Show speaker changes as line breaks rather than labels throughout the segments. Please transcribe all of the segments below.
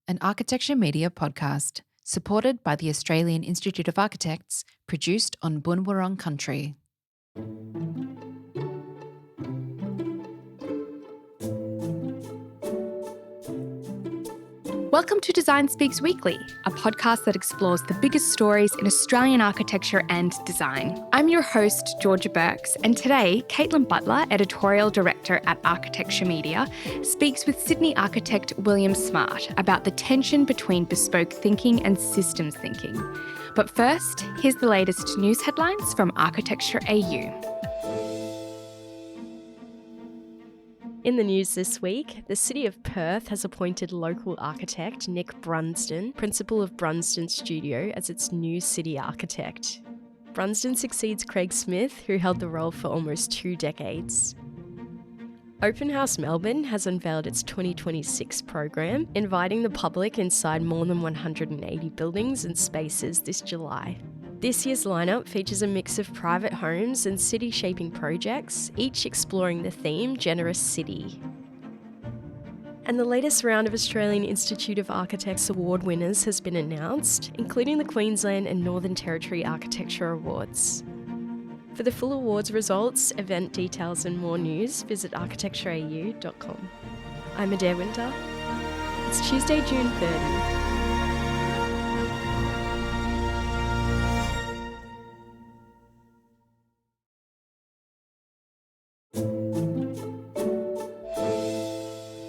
an architecture media podcast, supported by the Australian Institute of Architects, produced on Boon Wurrung country.
Welcome to Design Speaks Weekly, a podcast that explores the biggest stories in Australian architecture and design. I'm your host, Georgia Burks, and today, Katelin Butler, editorial director at Architecture Media, speaks with Sydney architect William Smart about the tension between bespoke thinking and systems thinking. But first, here's the latest news headlines from Architecture AU. In the news this week, the City of Perth has appointed local architect Nick Brunsden, principal of Brunsden Studio, as its new city architect. Brunsden succeeds Craig Smith, who held the role for almost 2 decades. Open House Melbourne has unveiled its 2026 program, inviting the public inside more than 180 buildings and spaces this July. This year's lineup features a mix of private homes and city-shaping projects, each exploring the theme Generous City. And the latest round of Australian Institute of Architects award winners has been announced, including the Queensland and Northern Territory Architecture Awards. For the full awards results, event details and more news, visit architectureau.com. I'm Adair Winter. It's Tuesday, June 30.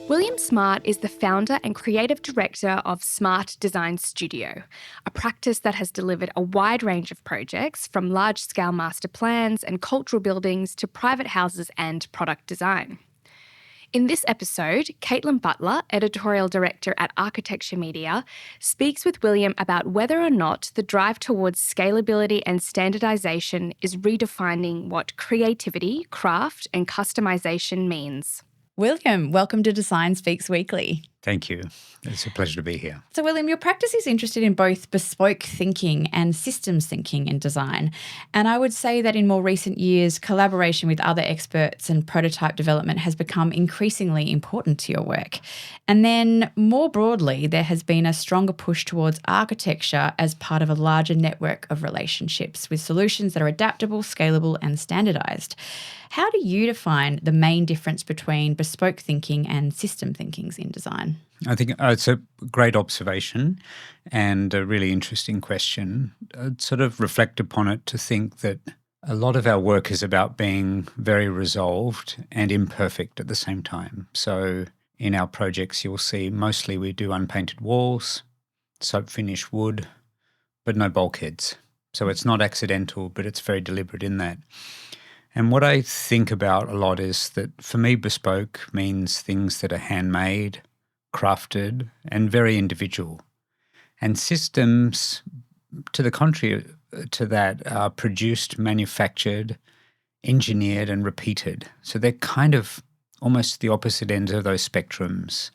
William Smart is the founder and creative director of Smart Design Studio, a practice that has delivered a wide range of projects from large-scale master plans and cultural buildings to private houses and product design. In this episode, Katelin Butler, editorial director at Architecture Media, speaks with William about whether or not the drive towards scalability and standardisation is redefining what creativity, craft and customisation means.
William, welcome to Design Speaks Weekly.
Thank you. It's a pleasure to be here.
So, William, your practice is interested in both bespoke thinking and systems thinking in design. And I would say that in more recent years, collaboration with other experts and prototype development has become increasingly important to your work. And then more broadly, there has been a stronger push towards architecture as part of a larger network of relationships with solutions that are adaptable, scalable, and standardized. How do you define the main difference between bespoke thinking and system thinkings in design?
I think it's a great observation and a really interesting question. I'd sort of reflect upon it to think that a lot of our work is about being very resolved and imperfect at the same time. So in our projects, you'll see mostly we do unpainted walls, soap finish wood, but no bulkheads. So it's not accidental, but it's very deliberate in that. And what I think about a lot is that for me, bespoke means things that are handmade, crafted, and very individual. And systems, to the contrary to that, are produced, manufactured, engineered, and repeated. So they're kind of almost the opposite ends of those spectrums.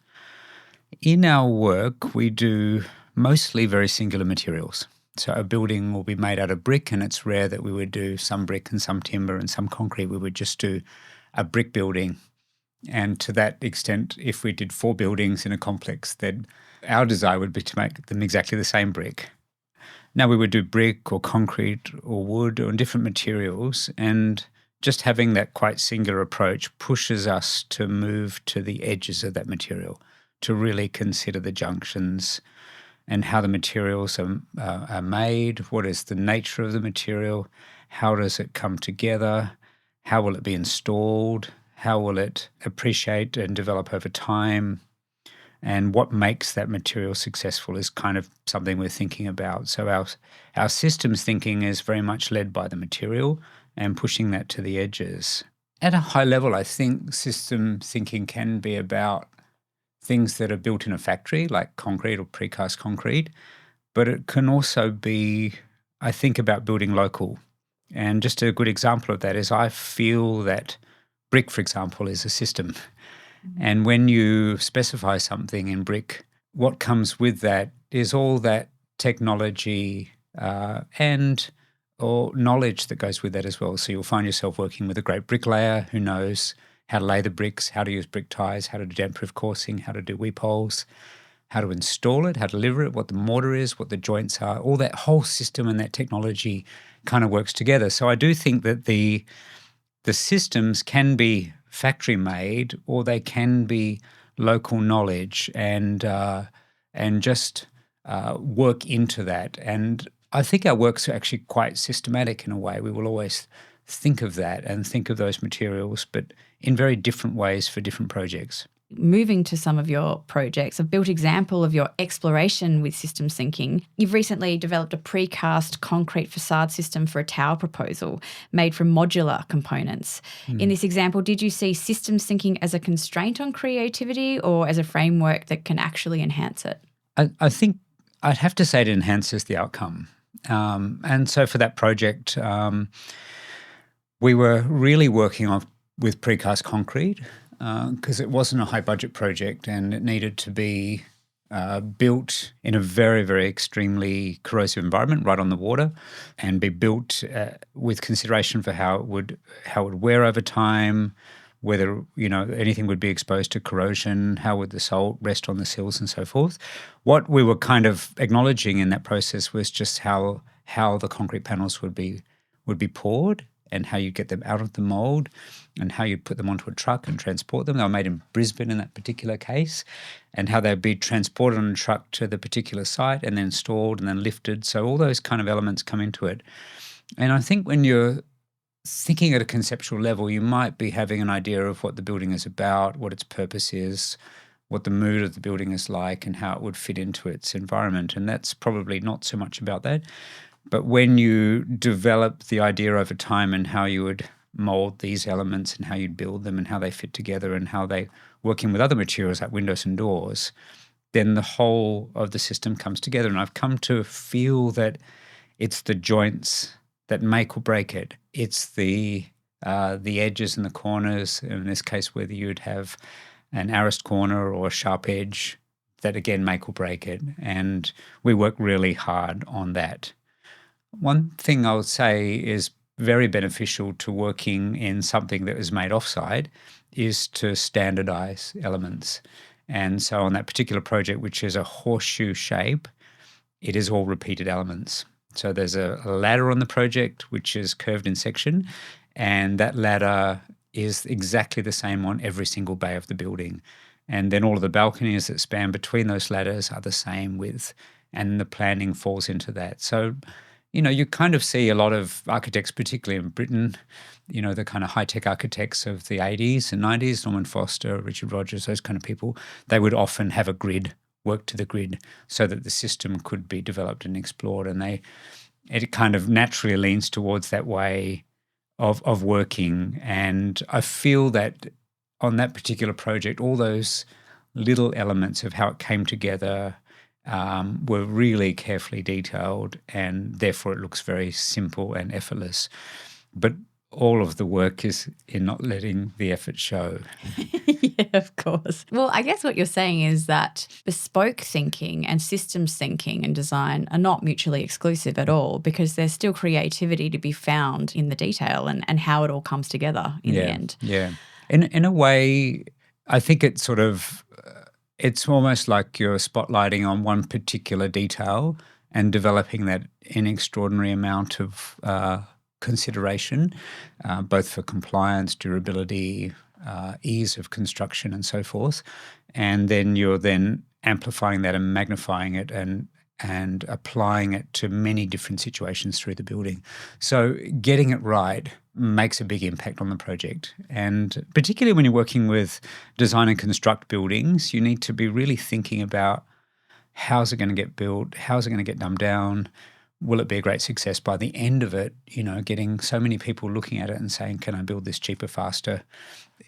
In our work, we do mostly very singular materials. So a building will be made out of brick, and it's rare that we would do some brick and some timber and some concrete. We would just do a brick building. And to that extent, if we did 4 buildings in a complex, then our desire would be to make them exactly the same brick. Now we would do brick or concrete or wood or different materials, and just having that quite singular approach pushes us to move to the edges of that material, to really consider the junctions and how the materials are made, what is the nature of the material, how does it come together, how will it be installed, how will it appreciate and develop over time, and what makes that material successful is kind of something we're thinking about. So our systems thinking is very much led by the material and pushing that to the edges. At a high level, I think system thinking can be about things that are built in a factory, like concrete or precast concrete, but it can also be, I think, about building local. And just a good example of that is I feel that brick, for example, is a system. And when you specify something in brick, what comes with that is all that technology and or knowledge that goes with that as well. So you'll find yourself working with a great bricklayer who knows how to lay the bricks, how to use brick ties, how to do damp-proof coursing, how to do weep holes, how to install it, how to deliver it, what the mortar is, what the joints are, all that whole system and that technology kind of works together. So I do think that the systems can be factory made, or they can be local knowledge and just work into that. And I think our work's actually quite systematic in a way. We will always think of that and think of those materials, but in very different ways for different projects.
Moving to some of your projects, a built example of your exploration with systems thinking, you've recently developed a precast concrete facade system for a tower proposal made from modular components. In this example, did you see systems thinking as a constraint on creativity or as a framework that can actually enhance it?
I think I'd have to say it enhances the outcome. And so for that project, we were really working with precast concrete, because it wasn't a high-budget project and it needed to be built in a very, very extremely corrosive environment right on the water, and be built with consideration for how it would wear over time, whether anything would be exposed to corrosion, how would the salt rest on the sills and so forth. What we were kind of acknowledging in that process was just how the concrete panels would be poured, and how you get them out of the mould, and how you put them onto a truck and transport them. They were made in Brisbane in that particular case, and how they'd be transported on a truck to the particular site and then stored and then lifted. So all those kind of elements come into it. And I think when you're thinking at a conceptual level, you might be having an idea of what the building is about, what its purpose is, what the mood of the building is like, and how it would fit into its environment. And that's probably not so much about that. But when you develop the idea over time and how you would mould these elements and how you'd build them and how they fit together and how they working with other materials like windows and doors, then the whole of the system comes together. And I've come to feel that it's the joints that make or break it. It's the edges and the corners, in this case whether you'd have an arrest corner or a sharp edge, that again make or break it. And we work really hard on that. One thing I would say is very beneficial to working in something that is made offsite is to standardise elements. And so on that particular project, which is a horseshoe shape, it is all repeated elements. So there's a ladder on the project which is curved in section, and that ladder is exactly the same on every single bay of the building. And then all of the balconies that span between those ladders are the same width, and the planning falls into that. So you kind of see a lot of architects, particularly in Britain, the kind of high-tech architects of the 80s and 90s, Norman Foster, Richard Rogers, those kind of people, they would often have a grid, work to the grid, so that the system could be developed and explored. And it kind of naturally leans towards that way of working. And I feel that on that particular project, all those little elements of how it came together were really carefully detailed, and therefore it looks very simple and effortless. But all of the work is in not letting the effort show.
Yeah, of course. Well, I guess what you're saying is that bespoke thinking and systems thinking and design are not mutually exclusive at all, because there's still creativity to be found in the detail and how it all comes together in the end.
Yeah. In a way, I think it's sort of it's almost like you're spotlighting on one particular detail and developing that in extraordinary amount of consideration, both for compliance, durability, ease of construction and so forth. And then you're then amplifying that and magnifying it and applying it to many different situations through the building. So getting it right makes a big impact on the project. And particularly when you're working with design and construct buildings, you need to be really thinking about how's it going to get built, how's it going to get dumbed down, will it be a great success by the end of it, getting so many people looking at it and saying, can I build this cheaper, faster?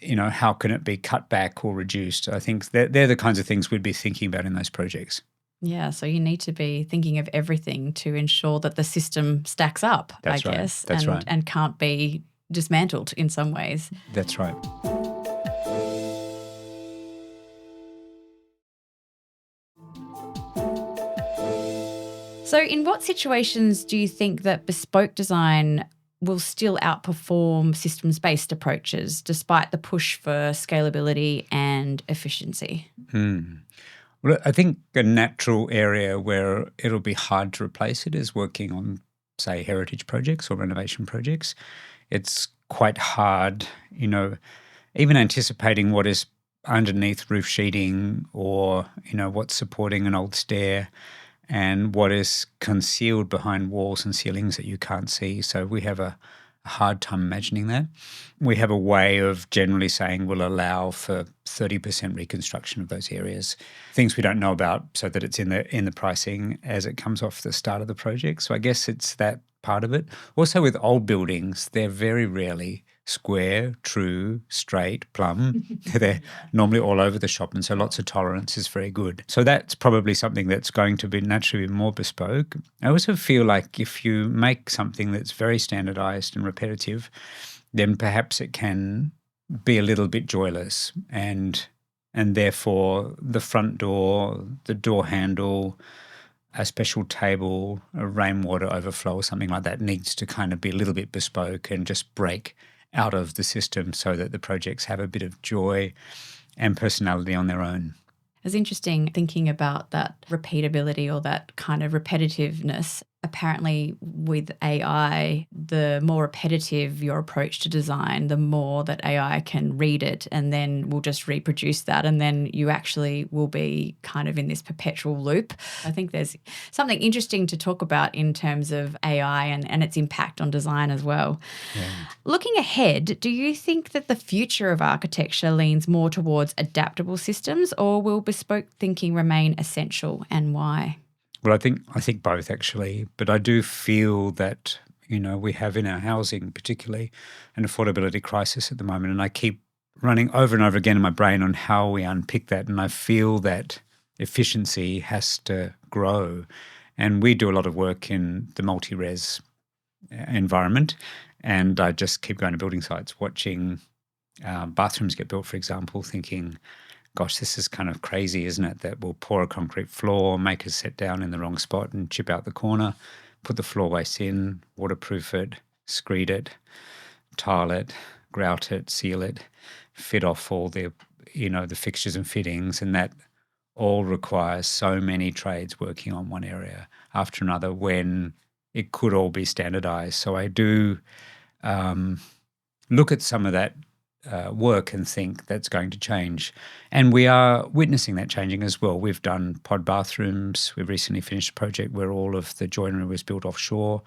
How can it be cut back or reduced? I think they're the kinds of things we'd be thinking about in those projects.
Yeah, so you need to be thinking of everything to ensure that the system stacks up,
That's
I
right.
guess,
That's right.
and can't be dismantled in some ways.
That's right.
So in what situations do you think that bespoke design will still outperform systems-based approaches despite the push for scalability and efficiency?
Well, Well, I think a natural area where it'll be hard to replace it is working on, say, heritage projects or renovation projects. It's quite hard, even anticipating what is underneath roof sheeting or, what's supporting an old stair and what is concealed behind walls and ceilings that you can't see. So we have a hard time imagining that. We have a way of generally saying we'll allow for 30% reconstruction of those areas, things we don't know about, so that it's in the pricing as it comes off the start of the project. So I guess it's that part of it. Also with old buildings, they're very rarely square, true, straight, plumb. They're normally all over the shop, and so lots of tolerance is very good. So that's probably something that's going to be naturally more bespoke. I also feel like if you make something that's very standardized and repetitive, then perhaps it can be a little bit joyless, and therefore the front door, the door handle, a special table, a rainwater overflow or something like that needs to kind of be a little bit bespoke and just break out of the system so that the projects have a bit of joy and personality on their own.
It's interesting thinking about that repeatability or that kind of repetitiveness. Apparently with AI, the more repetitive your approach to design, the more that AI can read it and then will just reproduce that, and then you actually will be kind of in this perpetual loop. I think there's something interesting to talk about in terms of AI and its impact on design as well.
Yeah.
Looking ahead, do you think that the future of architecture leans more towards adaptable systems, or will bespoke thinking remain essential, and why?
Well, I think both actually, but I do feel that, we have in our housing particularly an affordability crisis at the moment, and I keep running over and over again in my brain on how we unpick that, and I feel that efficiency has to grow. And we do a lot of work in the multi-res environment, and I just keep going to building sites, watching bathrooms get built, for example, thinking, gosh, this is kind of crazy, isn't it? That we'll pour a concrete floor, make a set down in the wrong spot and chip out the corner, put the floor waste in, waterproof it, screed it, tile it, grout it, seal it, fit off all the, the fixtures and fittings, and that all requires so many trades working on one area after another when it could all be standardized. So I do look at some of that work and think that's going to change. And we are witnessing that changing as well. We've done pod bathrooms. We've recently finished a project where all of the joinery was built offshore,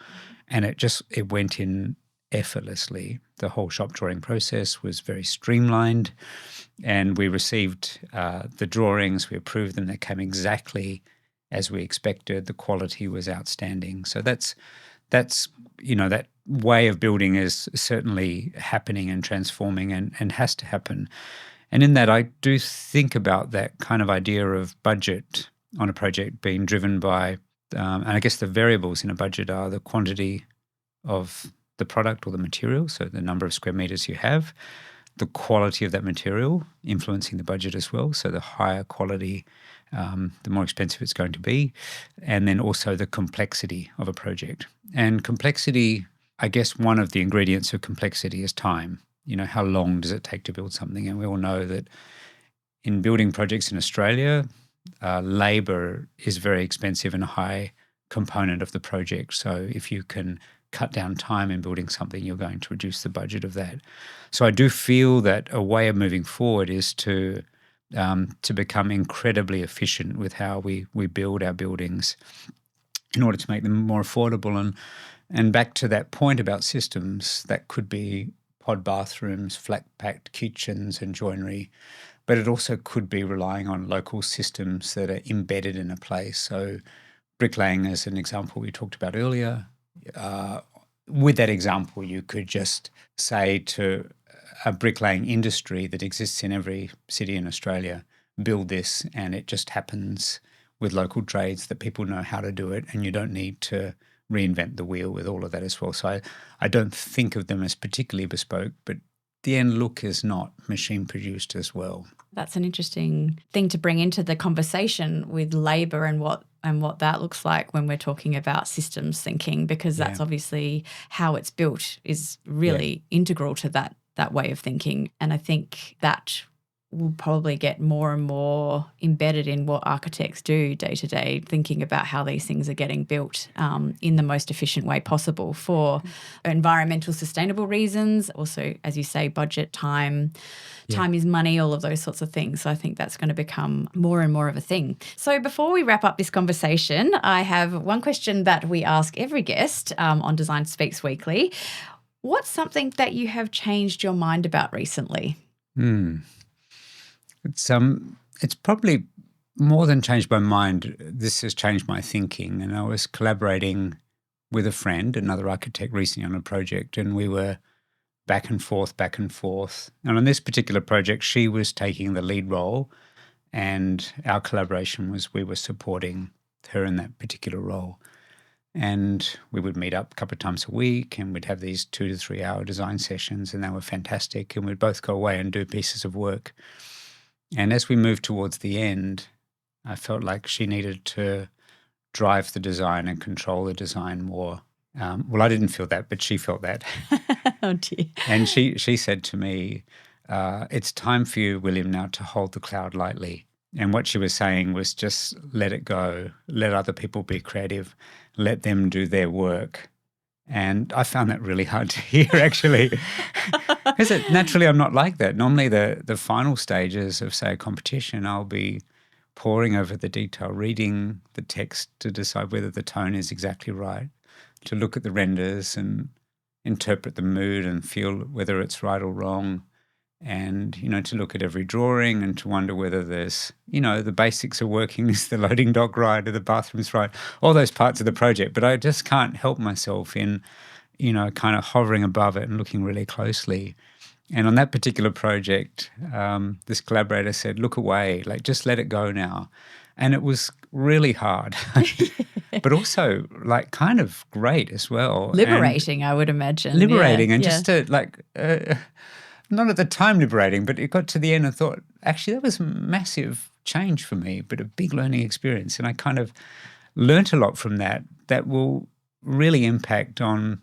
and it went in effortlessly. The whole shop drawing process was very streamlined, and we received the drawings, we approved them, they came exactly as we expected. The quality was outstanding. So that's that way of building is certainly happening and transforming and has to happen. And in that, I do think about that kind of idea of budget on a project being driven by, and I guess the variables in a budget are the quantity of the product or the material, so the number of square meters you have, the quality of that material influencing the budget as well, so the higher quality, the more expensive it's going to be, and then also the complexity of a project. And complexity, I guess one of the ingredients of complexity is time. How long does it take to build something? And we all know that in building projects in Australia, labour is very expensive and a high component of the project. So if you can cut down time in building something, you're going to reduce the budget of that. So I do feel that a way of moving forward is to become incredibly efficient with how we build our buildings in order to make them more affordable. And back to that point about systems, that could be pod bathrooms, flat-packed kitchens and joinery, but it also could be relying on local systems that are embedded in a place. So bricklaying as an example we talked about earlier. With that example, you could just say to a bricklaying industry that exists in every city in Australia, build this, and it just happens with local trades that people know how to do it, and you don't need to reinvent the wheel with all of that as well. So I don't think of them as particularly bespoke, but the end look is not machine produced as well.
That's an interesting thing to bring into the conversation with labour and what that looks like when we're talking about systems thinking, because that's obviously how it's built is really integral to that way of thinking. And I think that will probably get more and more embedded in what architects do day to day, thinking about how these things are getting built in the most efficient way possible for environmental sustainable reasons. Also, as you say, budget, time is money, all of those sorts of things. So I think that's going to become more and more of a thing. So before we wrap up this conversation, I have one question that we ask every guest on Design Speaks Weekly. What's something that you have changed your mind about recently?
It's probably more than changed my mind. This has changed my thinking. And I was collaborating with a friend, another architect, recently on a project, and we were back and forth. And on this particular project, she was taking the lead role, and our collaboration was we were supporting her in that particular role. And we would meet up a couple of times a week, and we'd have these 2 to 3 hour design sessions, and they were fantastic. And we'd both go away and do pieces of work. And as we moved towards the end, I felt like she needed to drive the design and control the design more. Well, I didn't feel that, but she felt that.
Oh, dear.
And she said to me, it's time for you, William, now to hold the cloud lightly. And what she was saying was just let it go, let other people be creative, let them do their work. And I found that really hard to hear, actually. Because naturally I'm not like that. Normally the final stages of, say, a competition, I'll be poring over the detail, reading the text to decide whether the tone is exactly right, to look at the renders and interpret the mood and feel whether it's right or wrong, and, to look at every drawing and to wonder whether there's, the basics are working. Is the loading dock right? Are the bathrooms right? All those parts of the project. But I just can't help myself in, kind of hovering above it and looking really closely. And on that particular project, this collaborator said, look away, like just let it go now. And it was really hard, but also like kind of great as well.
Liberating, I would imagine.
Liberating and just to not at the time liberating, but it got to the end and thought, actually, that was a massive change for me, but a big learning experience. And I kind of learnt a lot from that will really impact on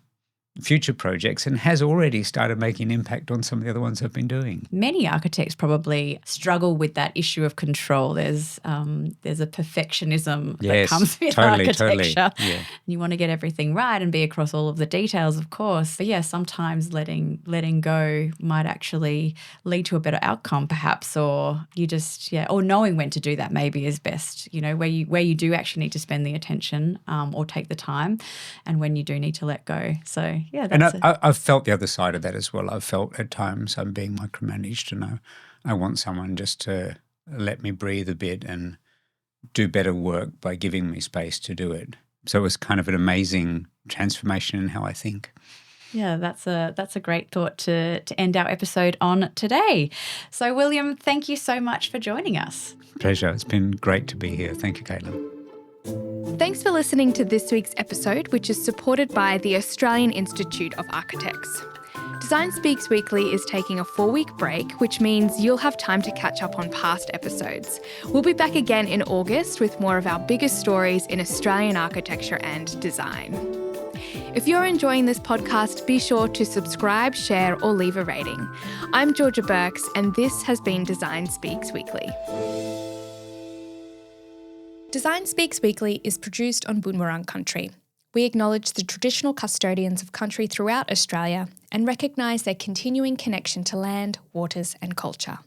future projects and has already started making an impact on some of the other ones I've been doing.
Many architects probably struggle with that issue of control. There's a perfectionism that comes with architecture.
Totally. Yeah.
You want to get everything right and be across all of the details, of course. But sometimes letting go might actually lead to a better outcome perhaps, or or knowing when to do that maybe is best, where you do actually need to spend the attention or take the time, and when you do need to let go. So
I've felt the other side of that as well. I've felt at times I'm being micromanaged, and I want someone just to let me breathe a bit and do better work by giving me space to do it. So it was kind of an amazing transformation in how I think.
Yeah, that's a great thought to end our episode on today. So, William, thank you so much for joining us.
Pleasure. It's been great to be here. Thank you, Katelin.
Thanks for listening to this week's episode, which is supported by the Australian Institute of Architects. Design Speaks Weekly is taking a 4-week break, which means you'll have time to catch up on past episodes. We'll be back again in August with more of our biggest stories in Australian architecture and design. If you're enjoying this podcast, be sure to subscribe, share, or leave a rating. I'm Georgia Burks, and this has been Design Speaks Weekly. Design Speaks Weekly is produced on Boon Wurrung country. We acknowledge the traditional custodians of country throughout Australia and recognise their continuing connection to land, waters and culture.